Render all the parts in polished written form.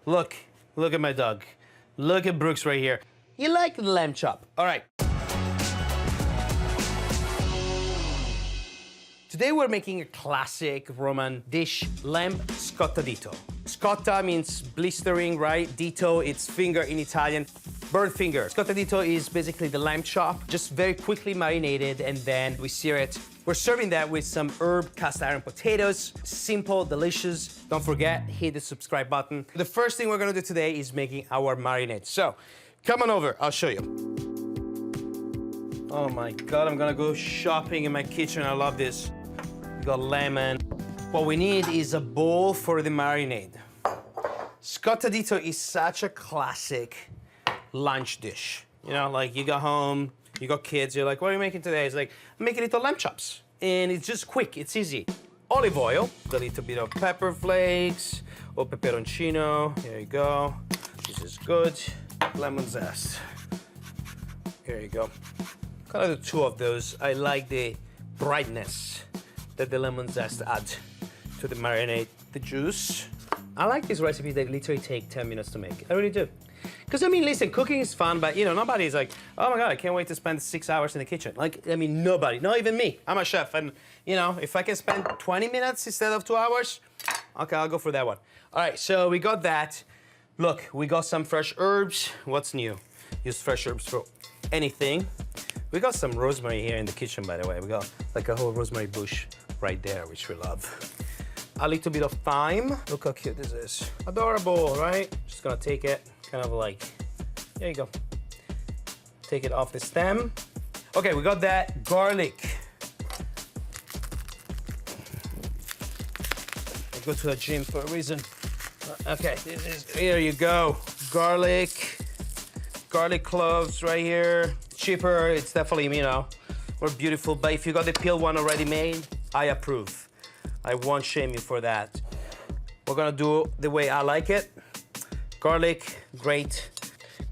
Look at my dog. Look at Brooks right here. You like the lamb chop. All right. Today we're making a classic Roman dish, lamb scottadito. Scotta means blistering, right? Dito, it's finger in Italian. Bird finger. Scottadito is basically the lamb chop, just very quickly marinated, and then we sear it. We're serving that with some herb cast iron potatoes. Simple, delicious. Don't forget, hit the subscribe button. The first thing we're gonna do today is making our marinade. So, come on over, I'll show you. Oh my God, I'm gonna go shopping in my kitchen. I love this. We got lemon. What we need is a bowl for the marinade. Scottadito is such a classic lunch dish. You know, like you got home, you got kids, you're like, what are you making today? It's like, I'm making little lamb chops. And it's just quick, it's easy. Olive oil, a little bit of pepper flakes, or peperoncino, here you go. This is good. Lemon zest. Here you go. Kind of the two of those. I like the brightness that the lemon zest adds to the marinade. The juice. I like these recipes that literally take 10 minutes to make. I really do. Because, I mean, listen, cooking is fun, but, you know, nobody's like, oh my God, I can't wait to spend 6 hours in the kitchen. Like, I mean, nobody, not even me. I'm a chef, and, you know, if I can spend 20 minutes instead of 2 hours, okay, I'll go for that one. All right, so we got that. Look, we got some fresh herbs. What's new? Use fresh herbs for anything. We got some rosemary here in the kitchen, by the way. We got like a whole rosemary bush right there, which we love. A little bit of thyme. Look how cute this is. Adorable, right? Just gonna take it, kind of like, there you go. Take it off the stem. Okay, we got that garlic. I go to the gym for a reason. Okay, here you go. Garlic cloves right here. Cheaper, it's definitely, you know, more beautiful, but if you got the peeled one already made, I approve. I won't shame you for that. We're gonna do the way I like it. Garlic, great.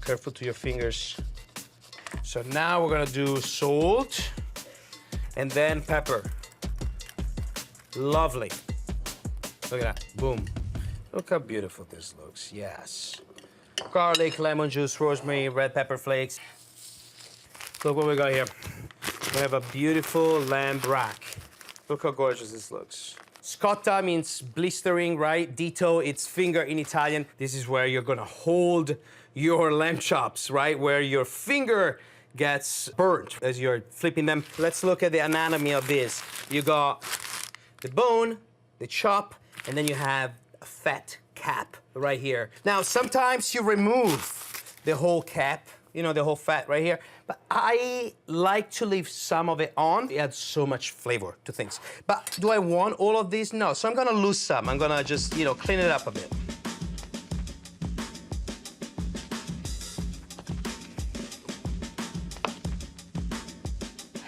Careful to your fingers. So now we're gonna do salt and then pepper. Lovely. Look at that, boom. Look how beautiful this looks, yes. Garlic, lemon juice, rosemary, red pepper flakes. Look what we got here. We have a beautiful lamb rack. Look how gorgeous this looks. Scotta means blistering, right? Dito, it's finger in Italian. This is where you're gonna hold your lamb chops, right? Where your finger gets burnt as you're flipping them. Let's look at the anatomy of this. You got the bone, the chop, and then you have a fat cap right here. Now, sometimes you remove the whole cap, you know, the whole fat right here. But I like to leave some of it on. It adds so much flavor to things. But do I want all of these? No, so I'm gonna lose some. I'm gonna just, you know, clean it up a bit.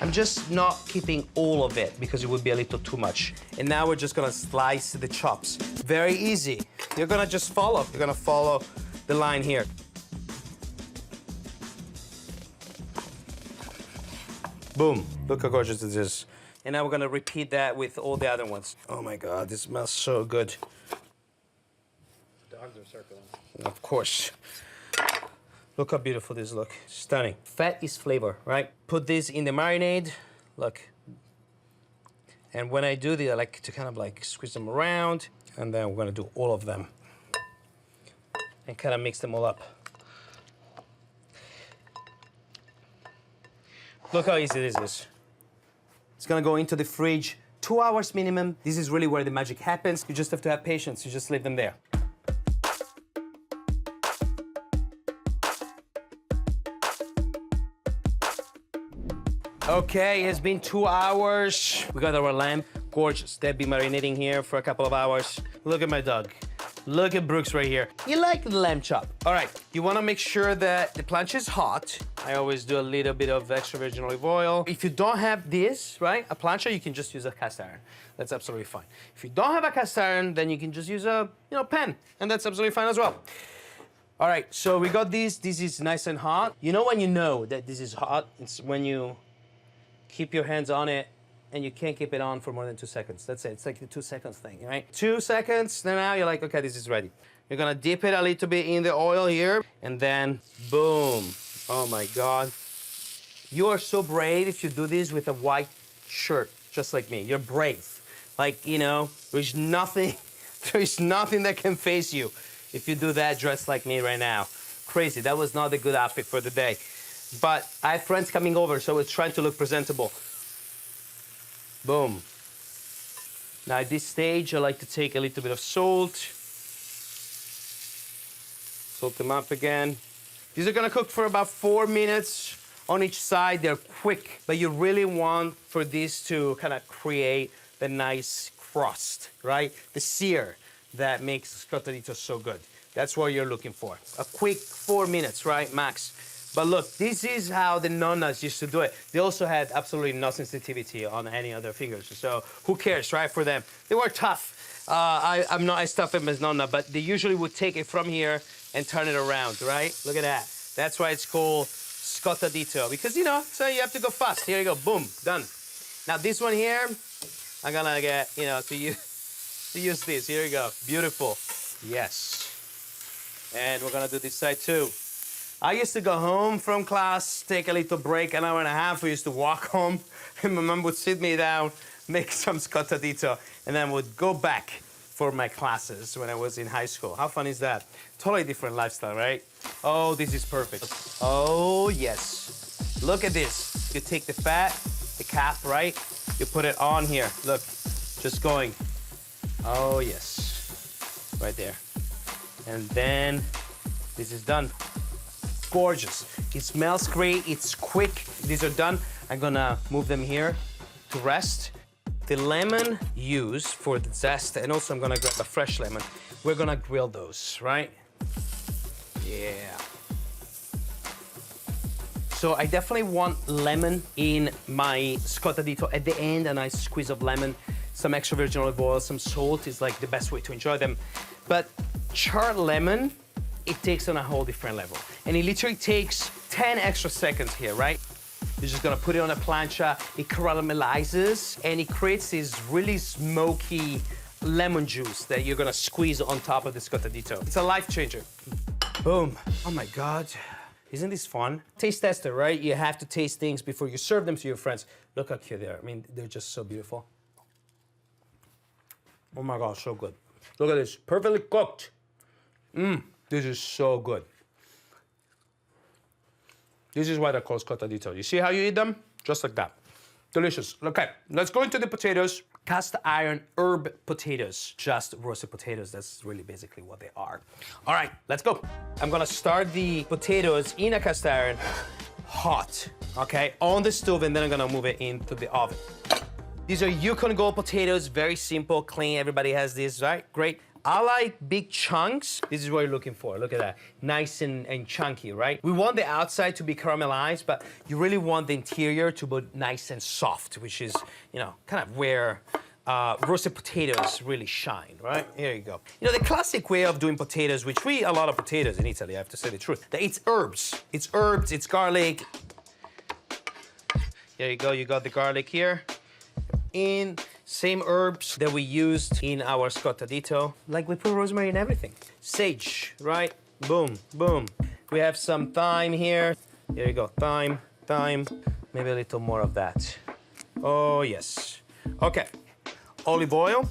I'm just not keeping all of it because it would be a little too much. And now we're just gonna slice the chops. Very easy. You're gonna just follow. You're gonna follow the line here. Boom, look how gorgeous this is. And now we're gonna repeat that with all the other ones. Oh my God, this smells so good. Dogs are circling. Of course. Look how beautiful this looks. Stunning. Fat is flavor, right? Put this in the marinade, look. And when I do this, I like to kind of like squeeze them around, and then we're gonna do all of them. And kind of mix them all up. Look how easy this is. It's gonna go into the fridge, 2 hours minimum. This is really where the magic happens. You just have to have patience. You just leave them there. Okay, it's been 2 hours. We got our lamb, gorgeous. They've been marinating here for a couple of hours. Look at my dog. Look at Brooks right here. You like the lamb chop. All right, you wanna make sure that the plancha is hot. I always do a little bit of extra virgin olive oil. If you don't have this, right, a plancha, you can just use a cast iron. That's absolutely fine. If you don't have a cast iron, then you can just use a, pan, and that's absolutely fine as well. All right, so we got this. This is nice and hot. You know when you know that this is hot? It's when you keep your hands on it and you can't keep it on for more than 2 seconds. That's it. It's like the 2 seconds thing, right? 2 seconds, then now you're like, okay, this is ready. You're gonna dip it a little bit in the oil here, and then boom. Oh my God. You are so brave if you do this with a white shirt, just like me. You're brave. Like, you know, there's nothing that can face you if you do that dressed like me right now. Crazy, that was not a good outfit for the day. But I have friends coming over, so it's trying to look presentable. Boom. Now at this stage, I like to take a little bit of salt. Salt them up again. These are gonna cook for about 4 minutes on each side. They're quick, but you really want for this to kind of create the nice crust, right? The sear that makes Scottadito so good. That's what you're looking for. A quick 4 minutes, right, max. But look, this is how the nonnas used to do it. They also had absolutely no sensitivity on any other fingers. So who cares, right, for them? They were tough. I'm not as tough as nonna, but they usually would take it from here and turn it around, right? Look at that. That's why it's called Scottadito, because, you know, so you have to go fast. Here you go, boom, done. Now this one here, I'm gonna get, you know, to use this. Here you go, beautiful. Yes. And we're gonna do this side too. I used to go home from class, take a little break, an hour and a half. We used to walk home, and my mom would sit me down, make some Scottadito, and then would go back for my classes when I was in high school. How fun is that? Totally different lifestyle, right? Oh, this is perfect. Oh, yes. Look at this. You take the fat, the cap, right? You put it on here. Look, just going. Oh, yes. Right there. And then this is done. Gorgeous. It smells great. It's quick. These are done. I'm gonna move them here to rest. The lemon used for the zest, and also I'm gonna grab a fresh lemon. We're gonna grill those, right? Yeah. So I definitely want lemon in my Scottadito at the end, a nice squeeze of lemon, some extra virgin olive oil, some salt is like the best way to enjoy them. But charred lemon, it takes on a whole different level. And it literally takes 10 extra seconds here, right? You're just gonna put it on a plancha, it caramelizes, and it creates this really smoky lemon juice that you're gonna squeeze on top of the Scottadito. It's a life changer. Boom. Oh my God. Isn't this fun? Taste tester, right? You have to taste things before you serve them to your friends. Look how cute they are. I mean, they're just so beautiful. Oh my God, so good. Look at this, perfectly cooked. This is so good. This is why they're called Scottadito. You see how you eat them? Just like that. Delicious. Okay, let's go into the potatoes. Cast iron herb potatoes. Just roasted potatoes, that's really basically what they are. All right, let's go. I'm gonna start the potatoes in a cast iron hot, okay, on the stove, and then I'm gonna move it into the oven. These are Yukon Gold potatoes, very simple, clean, everybody has these, right? Great. I like big chunks. This is what you're looking for. Look at that. Nice and chunky, right? We want the outside to be caramelized, but you really want the interior to be nice and soft, which is, you know, kind of where roasted potatoes really shine, right? Here you go. You know, the classic way of doing potatoes, which we eat a lot of potatoes in Italy, I have to say the truth. It's herbs. It's herbs, it's garlic. Here you go, you got the garlic here. In same herbs that we used in our Scottadito. Like we put rosemary in everything. Sage, right? Boom, boom. We have some thyme here. Here you go, thyme. Maybe a little more of that. Oh, yes. Okay, olive oil.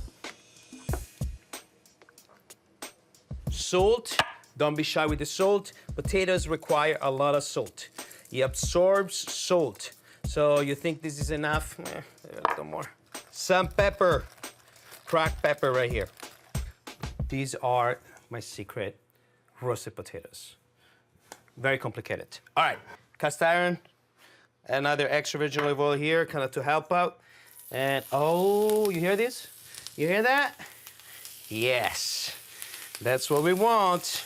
Salt, don't be shy with the salt. Potatoes require a lot of salt. It absorbs salt. So you think this is enough? A little more. Some pepper, cracked pepper right here. These are my secret roasted potatoes. Very complicated. All right, cast iron, another extra virgin olive oil here, kind of to help out. And oh, you hear this? You hear that? Yes, that's what we want.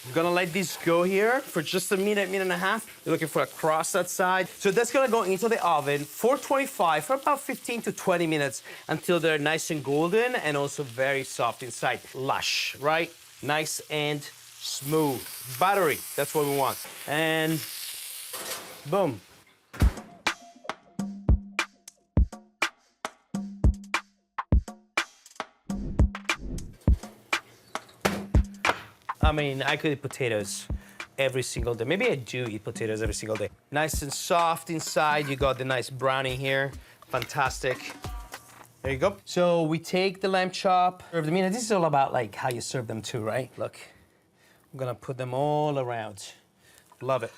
I'm gonna let this go here for just a minute and a half. You're looking for a crust outside. So that's gonna go into the oven, 425 for about 15 to 20 minutes until they're nice and golden and also very soft inside. Lush, right? Nice and smooth. Buttery, that's what we want. And boom. I mean, I could eat potatoes every single day. Maybe I do eat potatoes every single day. Nice and soft inside. You got the nice browning here. Fantastic. There you go. So we take the lamb chop, serve them in. This is all about like how you serve them too, right? Look, I'm gonna put them all around. Love it.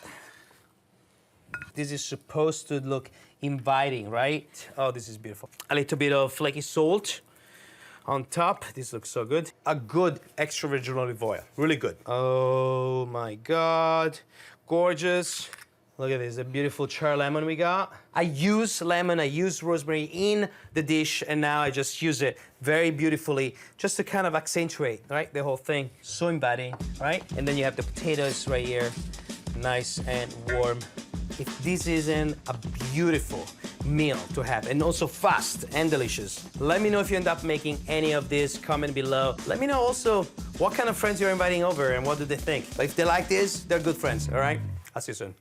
This is supposed to look inviting, right? Oh, this is beautiful. A little bit of flaky salt on top. This looks so good. A good extra virgin olive oil. Really good. Oh my God. Gorgeous. Look at this, a beautiful char lemon we got. I use lemon, I use rosemary in the dish, and now I just use it very beautifully just to kind of accentuate, right, the whole thing. So inviting, right? And then you have the potatoes right here, nice and warm. If this isn't a beautiful meal to have, and also fast and delicious. Let me know if you end up making any of this, comment below. Let me know also what kind of friends you're inviting over and what do they think. But if they like this, they're good friends, all right? I'll see you soon.